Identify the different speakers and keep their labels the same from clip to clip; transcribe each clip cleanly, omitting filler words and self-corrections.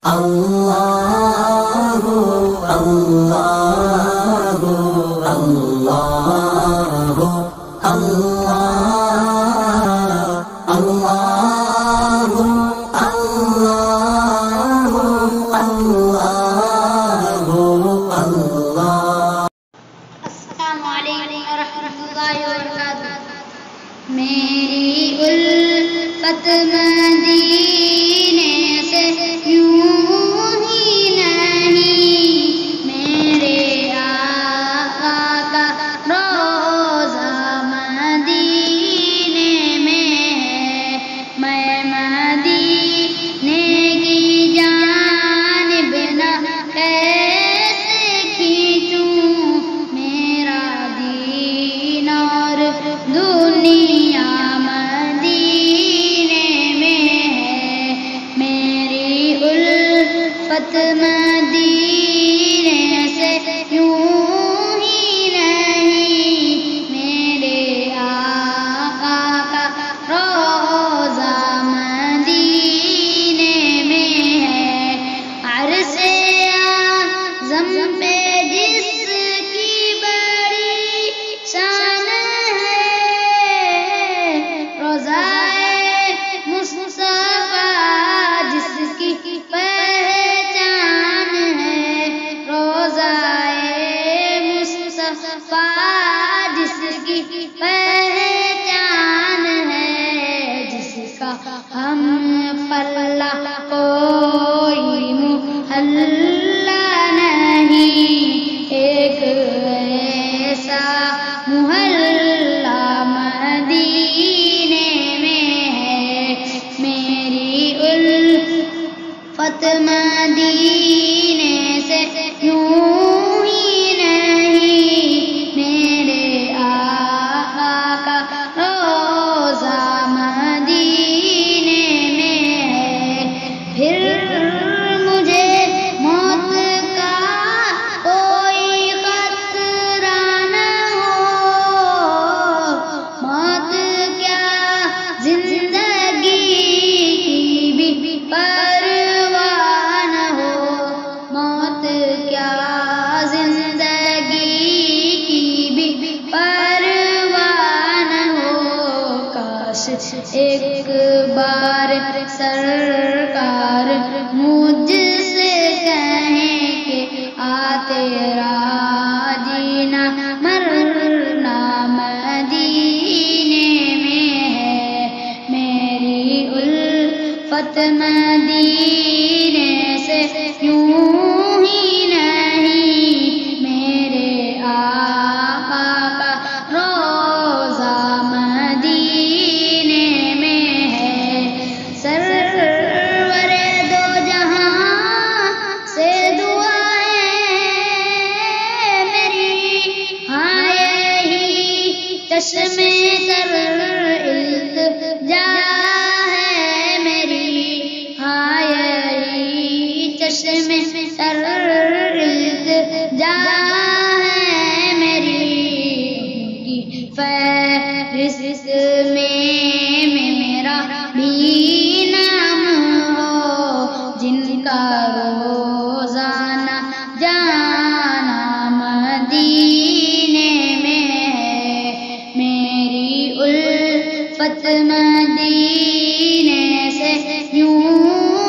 Speaker 1: اللہ اللہ اللہ اللہ اللہ اللہ۔
Speaker 2: السلام علیکم ورحمۃ اللہ وبرکاتہ۔ میری الفت مدینے سے یوں ہی نہیں، میرے آقا کا روضہ مدینے میں ہے، میں مدینے کی جانب نہ کیسے کھینچوں، میرا دین اور دنیا مدینے میں ہے، میری الفت مدینے سے یوں ہی نہیں، میرے آقا کا روضہ مدینے میں ہے، عرش اعظم پہ جس کی بڑی شان ہے، روضائے مصطفیٰ جس کی پہچان ہے، روضائے مصطفیٰ جس کی پہچان ہے، جس کا ہم پلہ کوئی محلہ نہیں، ایک ایسا محلہ مدینے میں ہے، میری الفت مدینے سے یوں ہی نہیں، میرے آقا کا روضہ مدینے میں ہے، پھر مجھے موت کا کوئی خطرہ نہ ہو، موت کیا زندگی کی بھی پرواہ نہ ہو، موت کیا زندگی کی بھی پرواہ نہ ہو، کاش ایک بار سرکار مجھ سے کہیں کہ آ تیرا جینا مرنا مدینے میں ہے، میری الفت مدینے سے یوں ہی نہیں، میرے آقا کا روضہ مدینے میں ہے، سرور دو جہاں سے دعا ہے میری، ہاں یہی چشمے تر التجا ہے میری، ہاں یہی چشمے تر التجا ہے میری، ان کی فہرست میں میرا بھی نام ہو، جن کا روزانہ جانا مدینے میں ہے، میری الفت مدینے سے یوں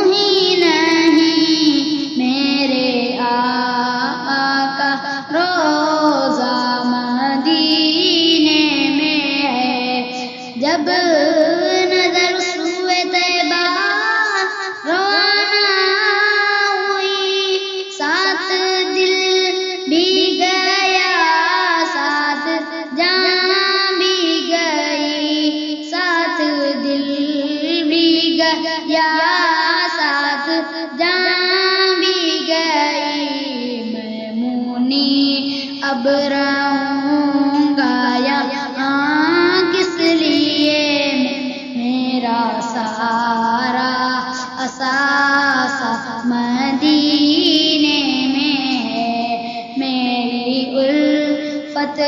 Speaker 2: ہی نہیں، میرے آقا کا روضہ مدینے میں ہے، جب نظر سوئے طیبہ روانہ ہوئی، ساتھ دل بھی گیا، ساتھ جان بھی گئی، ساتھ دل بھی گیا، ساتھ جان بھی گئی، میمونی اب رہوں گا یہاں کس لیے، میرا سارا اثاثہ مدینے میں ہے، میری الفت